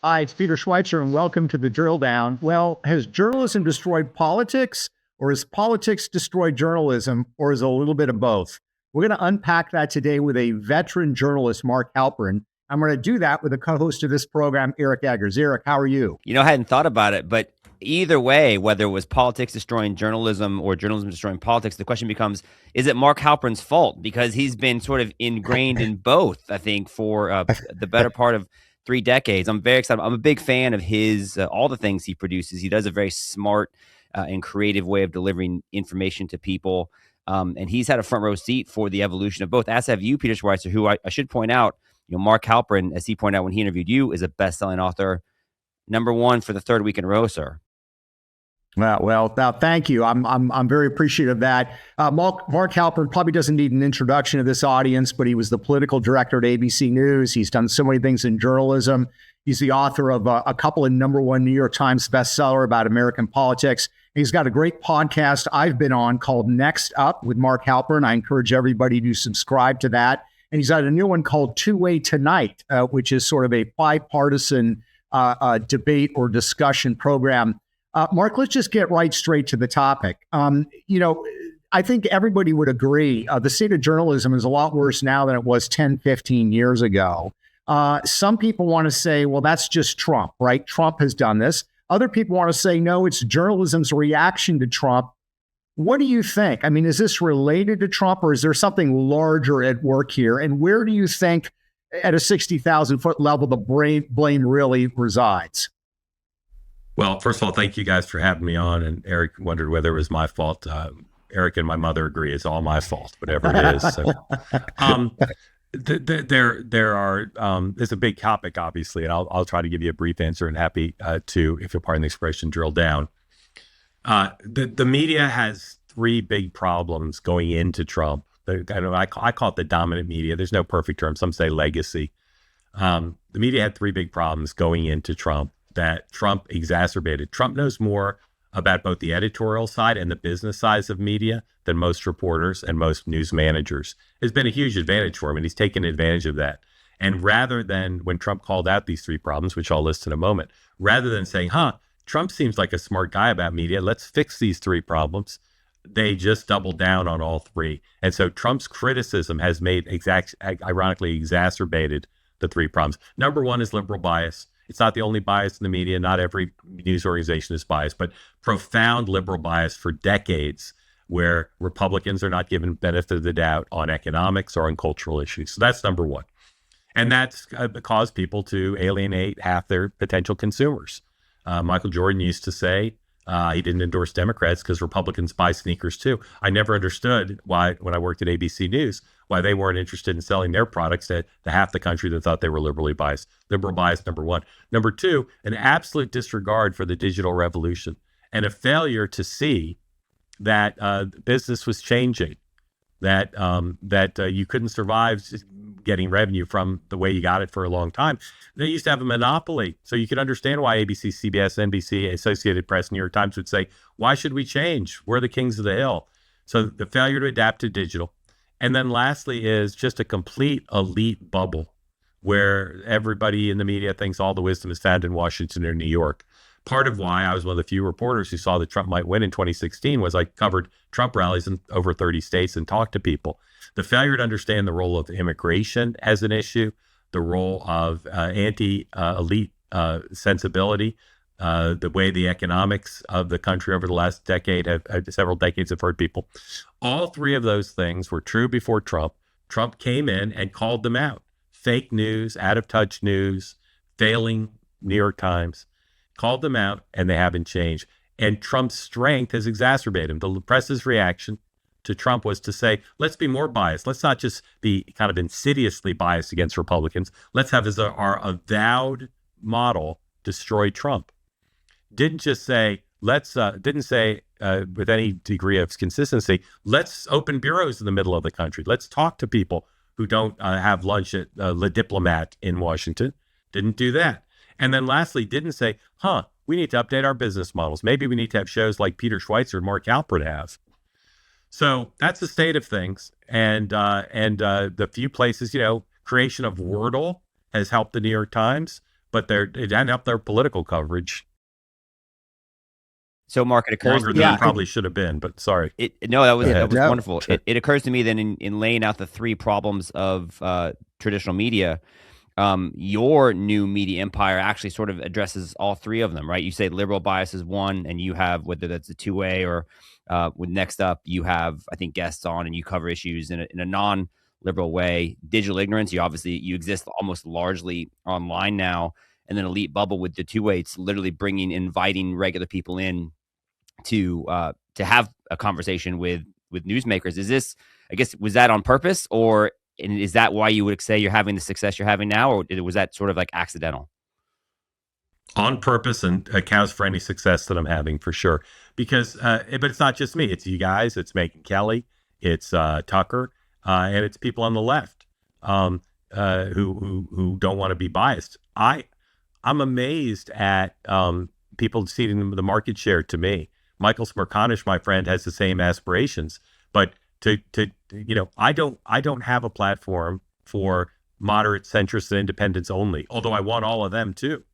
Hi, it's Peter Schweizer, and welcome to the Drill Down. Well, has journalism destroyed politics, or has politics destroyed journalism, or is it a little bit of both? We're going to unpack that today with a veteran journalist, Mark Halperin. I'm going to do that with the co-host of this program, Eric Eggers. Eric, how are you? I hadn't thought about it, but either way, whether it was politics destroying journalism or journalism destroying politics, the question becomes, is it Mark Halperin's fault? Because he's been sort of ingrained in both, I think, for the better part of 3 decades. I'm very excited. I'm a big fan of his, all the things he produces. He does a very smart and creative way of delivering information to people. And he's had a front row seat for the evolution of both, as have you, Peter Schweizer, who I should point out, Mark Halperin, as he pointed out when he interviewed you, is a best-selling author, #1 for the 3rd week in a row, sir. Well, thank you. I'm very appreciative of that. Mark Halperin probably doesn't need an introduction to this audience, but he was the political director at ABC News. He's done so many things in journalism. He's the author of a couple of #1 New York Times bestseller about American politics. He's got a great podcast I've been on called Next Up with Mark Halperin. I encourage everybody to subscribe to that. And he's got a new one called Two-Way Tonight, which is sort of a bipartisan debate or discussion program. Mark, let's just get right straight to the topic. I think everybody would agree the state of journalism is a lot worse now than it was 10, 15 years ago. Some people want to say, well, that's just Trump, right? Trump has done this. Other people want to say, no, it's journalism's reaction to Trump. What do you think? I mean, is this related to Trump, or is there something larger at work here? And where do you think, at a 60,000-foot level, the blame really resides? Well, first of all, thank you guys for having me on. And Eric wondered whether it was my fault. Eric and my mother agree it's all my fault, whatever it is. So, it's a big topic, obviously, and I'll try to give you a brief answer, and happy to, if you'll pardon the expression, drill down. The media has 3 big problems going into Trump. I call it the dominant media. There's no perfect term. Some say legacy. The media had 3 big problems going into Trump that Trump exacerbated. Trump knows more about both the editorial side and the business sides of media than most reporters and most news managers. It's been a huge advantage for him, and he's taken advantage of that. And rather than, when Trump called out these 3 problems, which I'll list in a moment, rather than saying, Trump seems like a smart guy about media, let's fix these 3 problems, they just doubled down on all 3. And so Trump's criticism has ironically exacerbated the 3 problems. #1 is liberal bias. It's not the only bias in the media. Not every news organization is biased, but profound liberal bias for decades, where Republicans are not given benefit of the doubt on economics or on cultural issues. So that's #1. And that's caused people to alienate half their potential consumers. Michael Jordan used to say he didn't endorse Democrats because Republicans buy sneakers too. I never understood why, when I worked at ABC News, why they weren't interested in selling their products to half the country that thought they were liberally biased. Liberal bias, #1. #2, an absolute disregard for the digital revolution and a failure to see that business was changing, that you couldn't survive getting revenue from the way you got it for a long time. They used to have a monopoly. So you can understand why ABC, CBS, NBC, Associated Press, New York Times would say, why should we change? We're the kings of the hill. So the failure to adapt to digital. And then lastly is just a complete elite bubble where everybody in the media thinks all the wisdom is found in Washington or New York. Part of why I was one of the few reporters who saw that Trump might win in 2016 was I covered Trump rallies in over 30 states and talked to people. The failure to understand the role of immigration as an issue, the role of anti-elite sensibility, the way the economics of the country over the last decade, several decades have hurt people. All 3 of those things were true before Trump. Trump came in and called them out. Fake news, out-of-touch news, failing New York Times, called them out, and they haven't changed. And Trump's strength has exacerbated them. The press's reaction to Trump was to say, let's be more biased. Let's not just be kind of insidiously biased against Republicans. Let's have as our avowed model destroy Trump. Didn't just say, didn't say with any degree of consistency, let's open bureaus in the middle of the country. Let's talk to people who don't have lunch at Le Diplomat in Washington. Didn't do that. And then lastly, didn't say, we need to update our business models. Maybe we need to have shows like Peter Schweizer and Mark Halperin have. So that's the state of things. And the few places, creation of Wordle has helped the New York Times. but it ended up their political coverage So, Mark, it occurs longer to than me. it probably should have been. But sorry. That was No. wonderful. It occurs to me that in laying out the three problems of traditional media, your new media empire actually sort of addresses all three of them, right? You say liberal bias is one, and you have, whether that's a two-way or with next up, you have, I think, guests on and you cover issues in a non-liberal way. Digital ignorance, you exist almost largely online now, and then elite bubble with the two-way. It's literally inviting regular people in to have a conversation with newsmakers. Is this, I guess, was that on purpose, and is that why you would say you're having the success you're having now, or was that sort of like accidental? On purpose, and accounts for any success that I'm having, for sure. Because, but it's not just me. It's you guys. It's Megyn Kelly. It's Tucker, and it's people on the left who don't want to be biased. I'm amazed at people ceding the market share to me. Michael Smerconish, my friend, has the same aspirations, but I don't have a platform for moderate centrists and independents only, although I want all of them too.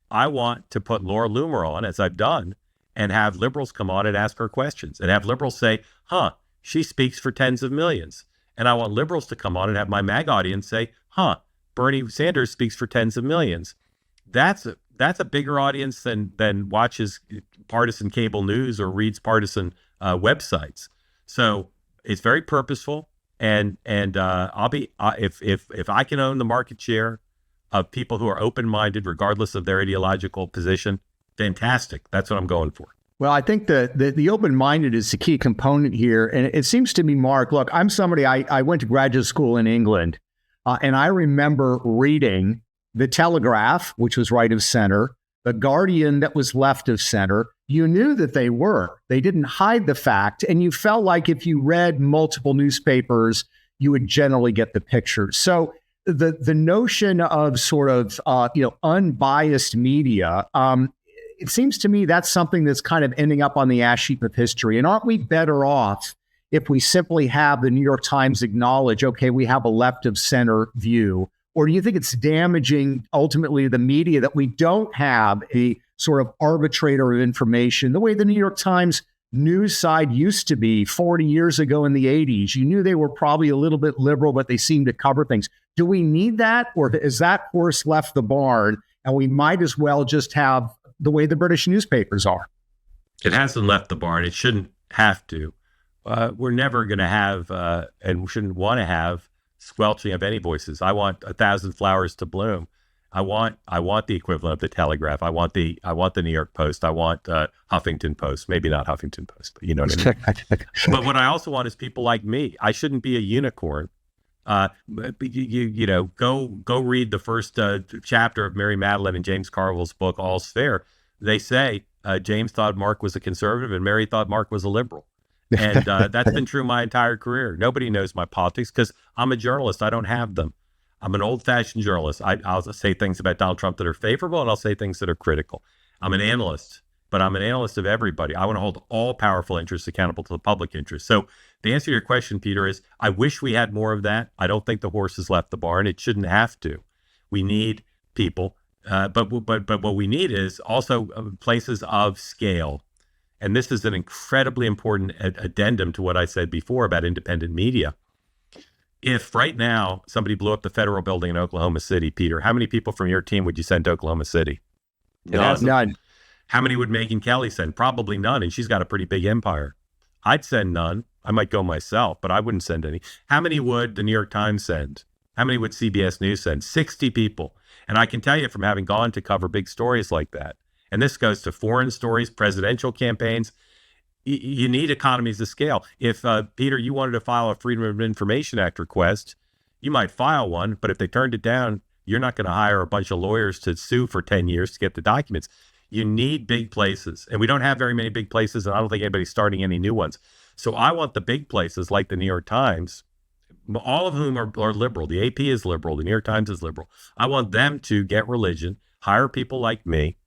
I want to put Laura Loomer on, as I've done, and have liberals come on and ask her questions, and have liberals say, she speaks for tens of millions. And I want liberals to come on and have my MAG audience say, Bernie Sanders speaks for tens of millions. That's a bigger audience than watches partisan cable news or reads partisan websites. So it's very purposeful, and I'll be if I can own the market share of people who are open-minded, regardless of their ideological position, fantastic. That's what I'm going for. Well, I think the open-minded is the key component here. And it seems to me, Mark, look, I'm somebody, I went to graduate school in England, and I remember reading the Telegraph, which was right of center, the Guardian that was left of center. You knew that they were. They didn't hide the fact. And you felt like if you read multiple newspapers, you would generally get the picture. So the notion of sort of, unbiased media, it seems to me that's something that's kind of ending up on the ash heap of history. And aren't we better off if we simply have the New York Times acknowledge, okay, we have a left of center view? Or do you think it's damaging ultimately the media that we don't have a sort of arbitrator of information the way the New York Times news side used to be 40 years ago in the 80s? You knew they were probably a little bit liberal, but they seemed to cover things. Do we need that? Or is that horse left the barn and we might as well just have the way the British newspapers are? It hasn't left the barn. It shouldn't have to. We're never going to have, and we shouldn't want to have, squelching of any voices. I want 1,000 flowers to bloom. I want the equivalent of the Telegraph. I want the New York Post. I want Huffington Post. Maybe not Huffington Post, but you know what I mean. But what I also want is people like me. I shouldn't be a unicorn. Go read the first chapter of Mary Madeline and James Carville's book, All's Fair. They say James thought Mark was a conservative and Mary thought Mark was a liberal. And that's been true my entire career. Nobody knows my politics because I'm a journalist. I don't have them. I'm an old-fashioned journalist. I'll say things about Donald Trump that are favorable, and I'll say things that are critical. I'm an analyst, but I'm an analyst of everybody. I want to hold all powerful interests accountable to the public interest. So the answer to your question, Peter, is I wish we had more of that. I don't think the horse has left the barn. It shouldn't have to. We need people, but what we need is also places of scale. And this is an incredibly important addendum to what I said before about independent media. If right now somebody blew up the federal building in Oklahoma City, Peter, how many people from your team would you send to Oklahoma City? None. How many would Megyn Kelly send? Probably none, and she's got a pretty big empire. I'd send none. I might go myself, but I wouldn't send any. How many would the New York Times send? How many would CBS News send? 60 people. And I can tell you from having gone to cover big stories like that, and this goes to foreign stories, presidential campaigns, you need economies of scale. If, Peter, you wanted to file a Freedom of Information Act request, you might file one, but if they turned it down, you're not going to hire a bunch of lawyers to sue for 10 years to get the documents. You need big places, and we don't have very many big places, and I don't think anybody's starting any new ones. So I want the big places like the New York Times, all of whom are liberal. The AP is liberal. The New York Times is liberal. I want them to get religion, hire people like me,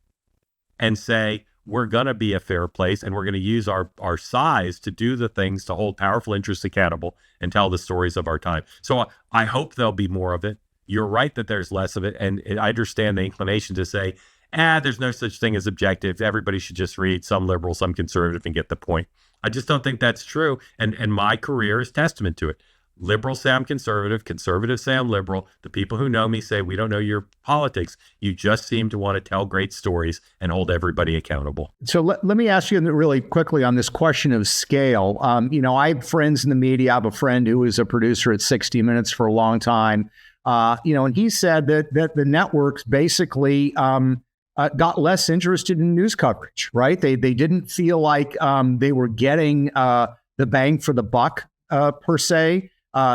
and say, we're going to be a fair place, and we're going to use our size to do the things to hold powerful interests accountable and tell the stories of our time. So I hope there'll be more of it. you're right that there's less of it. And I understand the inclination to say, there's no such thing as objective. Everybody should just read, some liberal, some conservative, and get the point. I just don't think that's true. And my career is testament to it. Liberals say I'm conservative. Conservatives say I'm liberal. The people who know me say, we don't know your politics. You just seem to want to tell great stories and hold everybody accountable. So let me ask you really quickly on this question of scale. I have friends in the media. I have a friend who was a producer at 60 Minutes for a long time. And he said that the networks basically got less interested in news coverage, right? They didn't feel like they were getting the bang for the buck per se.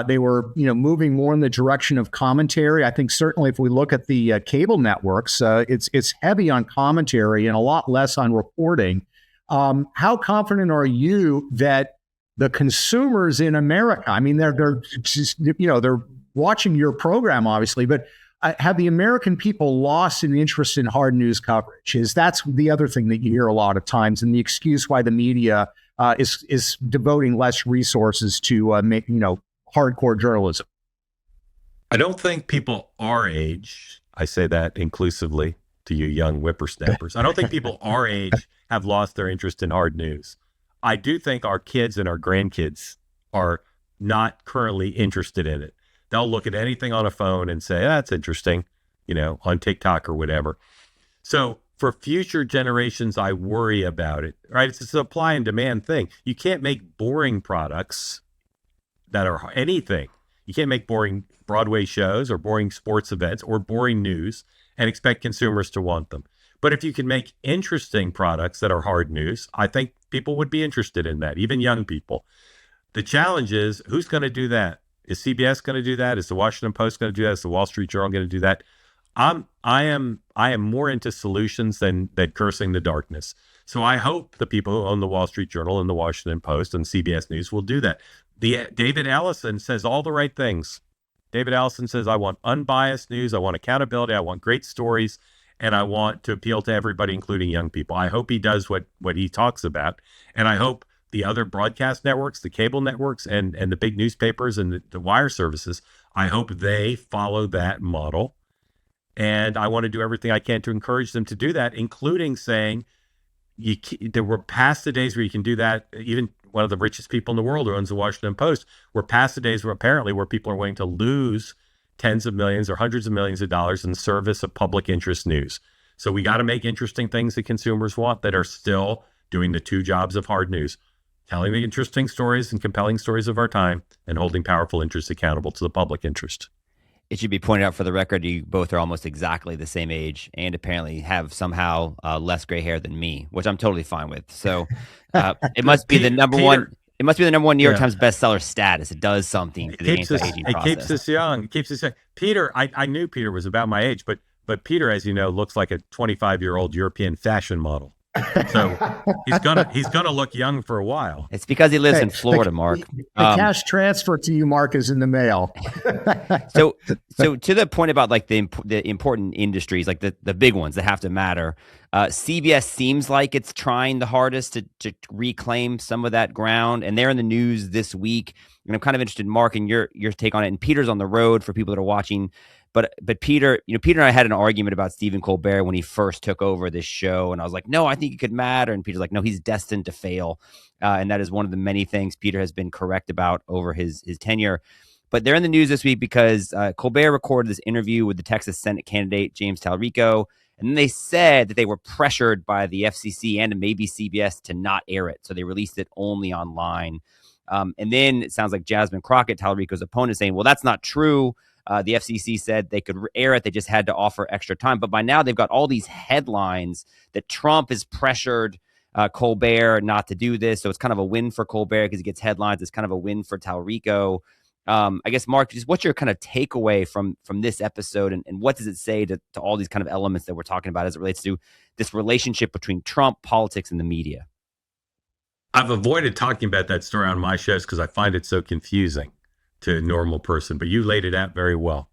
They were, moving more in the direction of commentary. I think certainly if we look at the cable networks, it's heavy on commentary and a lot less on reporting. How confident are you that the consumers in America, I mean, they're just, they're watching your program, obviously, but have the American people lost an interest in hard news coverage? That's the other thing that you hear a lot of times, and the excuse why the media is devoting less resources to make hardcore journalism. I don't think people our age, I say that inclusively to you young whippersnappers, I don't think people our age have lost their interest in hard news. I do think our kids and our grandkids are not currently interested in it. They'll look at anything on a phone and say, that's interesting, on TikTok or whatever. So for future generations, I worry about it, right? It's a supply and demand thing. You can't make boring products that are anything. You can't make boring Broadway shows or boring sports events or boring news and expect consumers to want them. But if you can make interesting products that are hard news, I think people would be interested in that, even young people. The challenge is, who's going to do that? Is CBS going to do that? Is the Washington Post going to do that? Is the Wall Street Journal going to do that? I am more into solutions than cursing the darkness. So I hope the people who own the Wall Street Journal and the Washington Post and CBS News will do that. David Ellison says all the right things. David Ellison says, I want unbiased news. I want accountability. I want great stories. And I want to appeal to everybody, including young people. I hope he does what he talks about. And I hope the other broadcast networks, the cable networks, and the big newspapers and the wire services, I hope they follow that model. And I want to do everything I can to encourage them to do that, including saying, there were past the days where you can do that. Even one of the richest people in the world who owns the Washington Post, we're past the days where people are willing to lose tens of millions or hundreds of millions of dollars in service of public interest news. So we got to make interesting things that consumers want that are still doing the two jobs of hard news, telling the interesting stories and compelling stories of our time and holding powerful interests accountable to the public interest. It should be pointed out for the record, you both are almost exactly the same age and apparently have somehow less gray hair than me, which I'm totally fine with. So it must be the number one. It must be the number one New York Times bestseller status. It does something for the anti-aging process. It keeps us young. It keeps us young. Peter, I knew Peter was about my age, but Peter, as you know, looks like a 25-year-old European fashion model. So he's gonna look young for a while. It's because he lives in Florida, Mark. The cash transfer to you, Mark, is in the mail. So to the point about like the important industries, like the big ones that have to matter, CBS seems like it's trying the hardest to reclaim some of that ground, and they're in the news this week. And I'm kind of interested, Mark, in your take on it. And Peter's on the road for people that are watching. But Peter, Peter and I had an argument about Stephen Colbert when he first took over this show. And I was like, no, I think it could matter. And Peter's like, no, he's destined to fail. And that is one of the many things Peter has been correct about over his tenure. But they're in the news this week because Colbert recorded this interview with the Texas Senate candidate, James Talarico. And then they said that they were pressured by the FCC and maybe CBS to not air it. So they released it only online. And then it sounds like Jasmine Crockett, Talarico's opponent, saying, well, that's not true. The FCC said they could air it. They just had to offer extra time. But by now, they've got all these headlines that Trump has pressured Colbert not to do this. So it's kind of a win for Colbert because he gets headlines. It's kind of a win for Talarico. I guess, Mark, just what's your kind of takeaway from this episode? And what does it say to all these kind of elements that we're talking about as it relates to this relationship between Trump, politics, and the media? I've avoided talking about that story on my shows because I find it so confusing to a normal person, but you laid it out very well.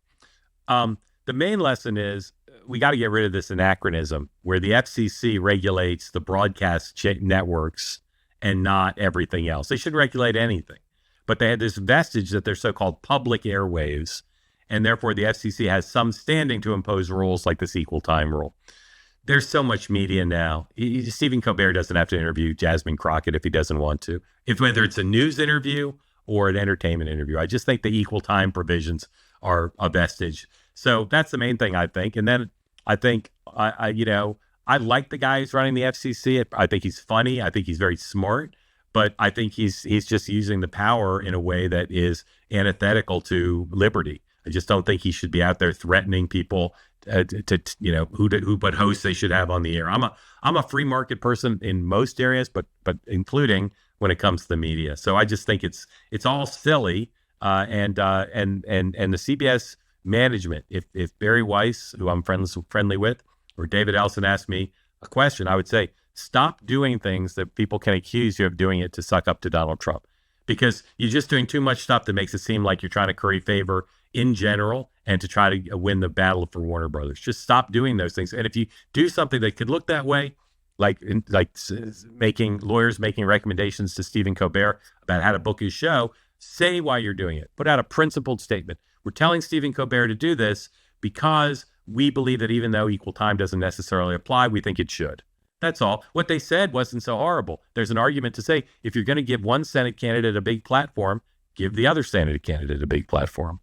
The main lesson is we got to get rid of this anachronism where the FCC regulates the broadcast networks and not everything else. They should regulate anything, but they had this vestige that they're so-called public airwaves, and therefore the FCC has some standing to impose rules like this equal time rule. There's so much media now. Stephen Colbert doesn't have to interview Jasmine Crockett if he doesn't want to. Whether it's a news interview or an entertainment interview, I just think the equal time provisions are a vestige. So that's the main thing, I think. And then I think, I like the guy who's running the FCC. I think he's funny. I think he's very smart. But I think he's just using the power in a way that is antithetical to liberty. I just don't think he should be out there threatening people what hosts they should have on the air. I'm a free market person in most areas, but including when it comes to the media. So I just think it's all silly. And the CBS management, if Barry Weiss, who I'm friendly with, or David Ellison asked me a question, I would say, stop doing things that people can accuse you of doing it to suck up to Donald Trump, because you're just doing too much stuff that makes it seem like you're trying to curry favor in general and to try to win the battle for Warner Brothers. Just stop doing those things. And if you do something that could look that way, like lawyers making recommendations to Stephen Colbert about how to book his show, say why you're doing it. Put out a principled statement. We're telling Stephen Colbert to do this because we believe that even though equal time doesn't necessarily apply, we think it should. That's all. What they said wasn't so horrible. There's an argument to say, if you're going to give one Senate candidate a big platform, give the other Senate candidate a big platform.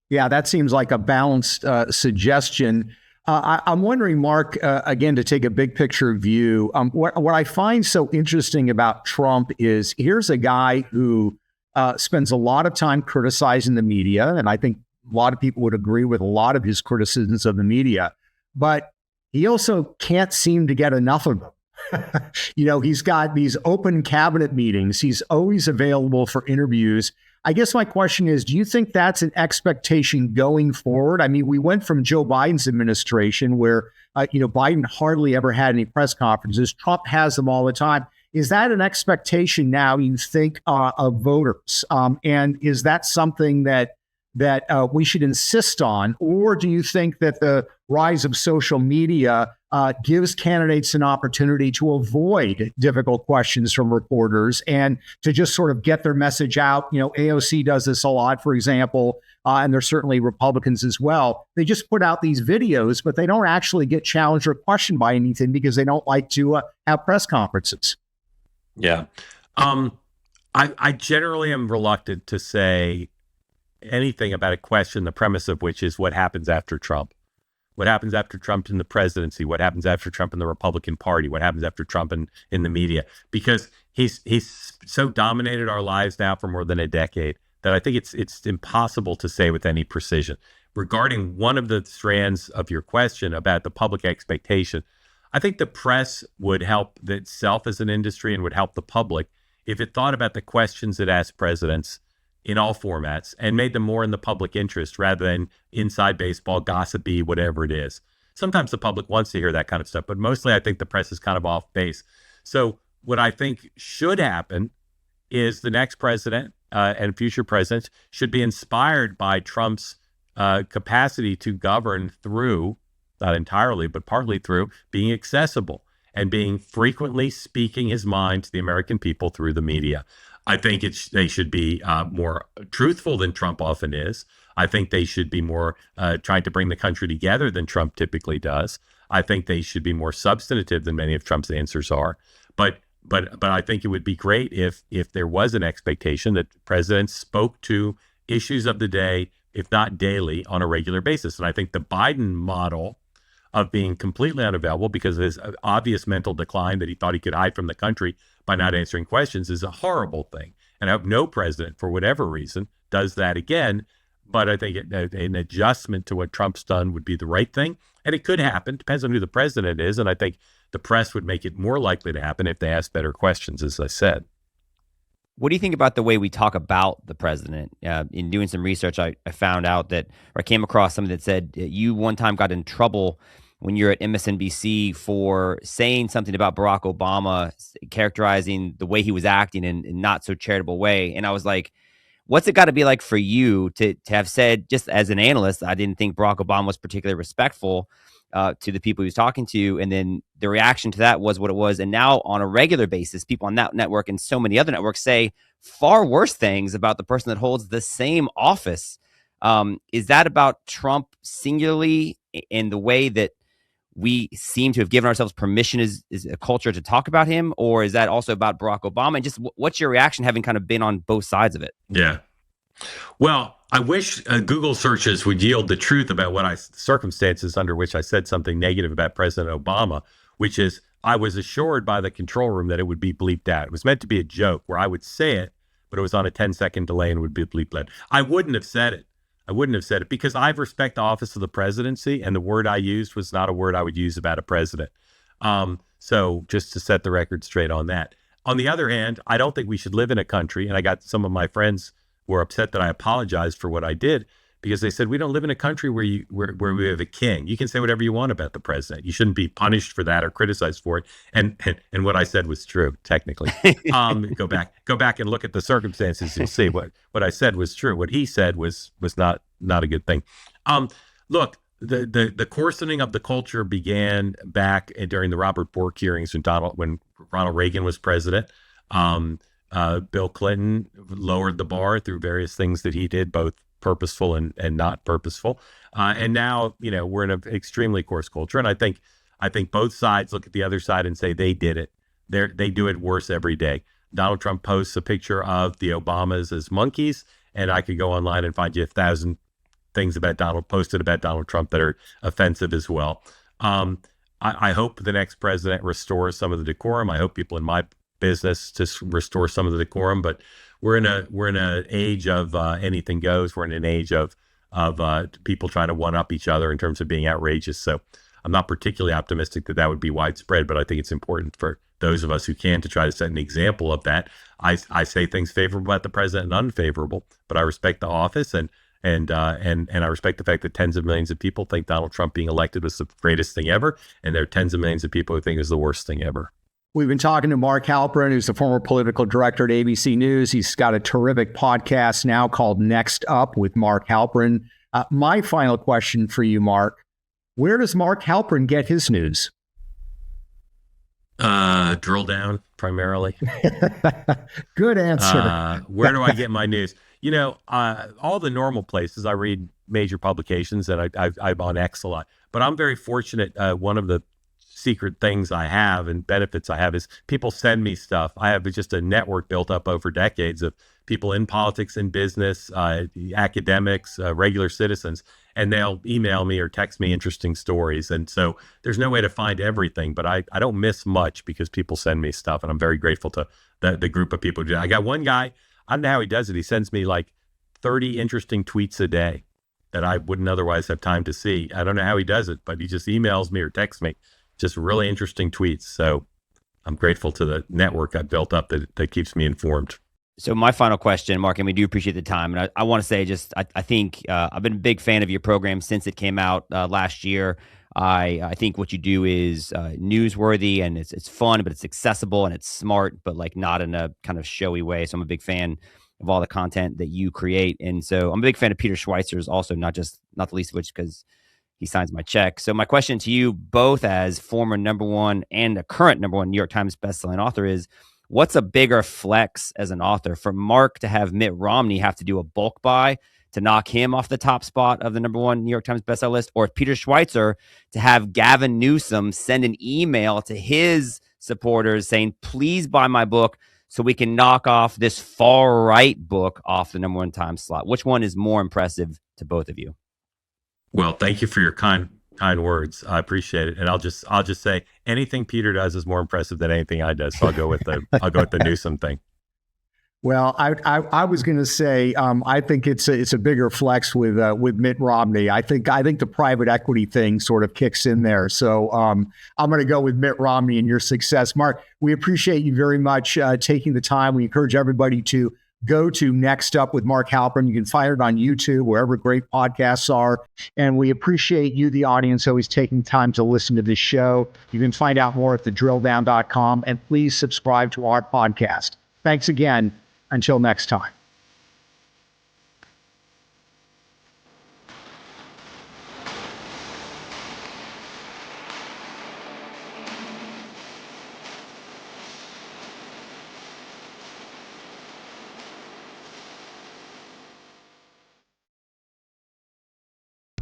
Yeah, that seems like a balanced suggestion. I'm wondering, Mark, again, to take a big picture view, what I find so interesting about Trump is here's a guy who spends a lot of time criticizing the media, and I think a lot of people would agree with a lot of his criticisms of the media, but he also can't seem to get enough of them. He's got these open cabinet meetings. He's always available for interviews. I guess my question is, do you think that's an expectation going forward? I mean, we went from Joe Biden's administration where, Biden hardly ever had any press conferences. Trump has them all the time. Is that an expectation now, you think, of voters? And is that something that we should insist on? Or do you think that the rise of social media gives candidates an opportunity to avoid difficult questions from reporters and to just sort of get their message out? AOC does this a lot, for example, and there's certainly Republicans as well. They just put out these videos, but they don't actually get challenged or questioned by anything because they don't like to have press conferences. Yeah. I generally am reluctant to say anything about a question, the premise of which is what happens after Trump. What happens after Trump in the presidency? What happens after Trump in the Republican Party? What happens after Trump in the media? Because he's so dominated our lives now for more than a decade that I think it's impossible to say with any precision. Regarding one of the strands of your question about the public expectation, I think the press would help itself as an industry and would help the public if it thought about the questions it asked presidents in all formats and made them more in the public interest rather than inside baseball, gossipy, whatever it is. Sometimes the public wants to hear that kind of stuff, but mostly I think the press is kind of off base. So what I think should happen is the next president and future presidents should be inspired by Trump's capacity to govern through, not entirely, but partly through being accessible and being frequently speaking his mind to the American people through the media. I think they should be more truthful than Trump often is. I think they should be more trying to bring the country together than Trump typically does. I think they should be more substantive than many of Trump's answers are. But I think it would be great if there was an expectation that presidents spoke to issues of the day, if not daily, on a regular basis. And I think the Biden model of being completely unavailable because of his obvious mental decline that he thought he could hide from the country by not answering questions is a horrible thing. And I hope no president, for whatever reason, does that again. But I think an adjustment to what Trump's done would be the right thing. And it could happen. Depends on who the president is. And I think the press would make it more likely to happen if they ask better questions, as I said. What do you think about the way we talk about the president? In doing some research, I found out that, or I came across something that said you one time got in trouble when you're at MSNBC for saying something about Barack Obama, characterizing the way he was acting in not so charitable way. And I was like, what's it got to be like for you to have said, just as an analyst, I didn't think Barack Obama was particularly respectful to the people he was talking to. And then the reaction to that was what it was. And now on a regular basis, people on that network and so many other networks say far worse things about the person that holds the same office. Is that about Trump singularly in the way that we seem to have given ourselves permission as a culture to talk about him? Or is that also about Barack Obama? And just what's your reaction having kind of been on both sides of it? Yeah. Well, I wish Google searches would yield the truth about circumstances under which I said something negative about President Obama, which is I was assured by the control room that it would be bleeped out. It was meant to be a joke where I would say it, but it was on a 10-second delay and would be bleeped out. I wouldn't have said it. I wouldn't have said it because I respect the office of the presidency, and the word I used was not a word I would use about a president. So just to set the record straight on that. On the other hand, I don't think we should live in a country, and I got some of my friends were upset that I apologized for what I did because they said we don't live in a country where we have a king. You can say whatever you want about the president. You shouldn't be punished for that or criticized for it. And what I said was true, technically. Go back and look at the circumstances. You'll see what I said was true. What he said was not a good thing. Look, the coarsening of the culture began back during the Robert Bork hearings when Ronald Reagan was president. Bill Clinton lowered the bar through various things that he did, both purposeful and not purposeful. And now, we're in an extremely coarse culture. And I think both sides look at the other side and say they did it. They do it worse every day. Donald Trump posts a picture of the Obamas as monkeys, and I could go online and find you 1,000 things posted about Donald Trump that are offensive as well. I hope the next president restores some of the decorum. I hope people in my business to restore some of the decorum, but we're in an age of anything goes. We're in an age of people trying to one up each other in terms of being outrageous. So I'm not particularly optimistic that would be widespread, but I think it's important for those of us who can to try to set an example of that. I say things favorable about the president and unfavorable, but I respect the office and I respect the fact that tens of millions of people think Donald Trump being elected was the greatest thing ever, and there are tens of millions of people who think it was the worst thing ever. We've been talking to Mark Halperin, who's the former political director at ABC News. He's got a terrific podcast now called Next Up with Mark Halperin. My final question for you, Mark, where does Mark Halperin get his news? Drill down, primarily. Good answer. Where do I get my news? All the normal places. I read major publications, and I'm on X a lot. But I'm very fortunate. One of the secret things I have and benefits I have is people send me stuff. I have just a network built up over decades of people in politics and business, academics, regular citizens, and they'll email me or text me interesting stories. And so there's no way to find everything, but I don't miss much because people send me stuff, and I'm very grateful to the group of people who do. I got one guy, I don't know how he does it. He sends me like 30 interesting tweets a day that I wouldn't otherwise have time to see. I don't know how he does it, but he just emails me or texts me just really interesting tweets. So I'm grateful to the network I've built up that keeps me informed. So my final question, Mark, and we do appreciate the time. And I want to say I think I've been a big fan of your program since it came out last year. I think what you do is newsworthy, and it's fun, but it's accessible and it's smart, but like not in a kind of showy way. So I'm a big fan of all the content that you create. And so I'm a big fan of Peter Schweizer's also, not the least of which because he signs my check. So my question to you both as former #1 and a current #1 New York Times bestselling author is, what's a bigger flex as an author for Mark to have Mitt Romney have to do a bulk buy to knock him off the top spot of the #1 New York Times bestseller list, or Peter Schweizer to have Gavin Newsom send an email to his supporters saying, please buy my book so we can knock off this far right book off the #1 Times slot? Which one is more impressive to both of you? Well, thank you for your kind words. I appreciate it. And I'll just say anything Peter does is more impressive than anything I do. So I'll go with the Newsom thing. Well, I was going to say I think it's a bigger flex with Mitt Romney. I think the private equity thing sort of kicks in there. So I'm going to go with Mitt Romney and your success, Mark. We appreciate you very much taking the time. We encourage everybody to go to Next Up with Mark Halperin. You can find it on YouTube, wherever great podcasts are. And we appreciate you, the audience, always taking time to listen to this show. You can find out more at thedrilldown.com, and please subscribe to our podcast. Thanks again. Until next time.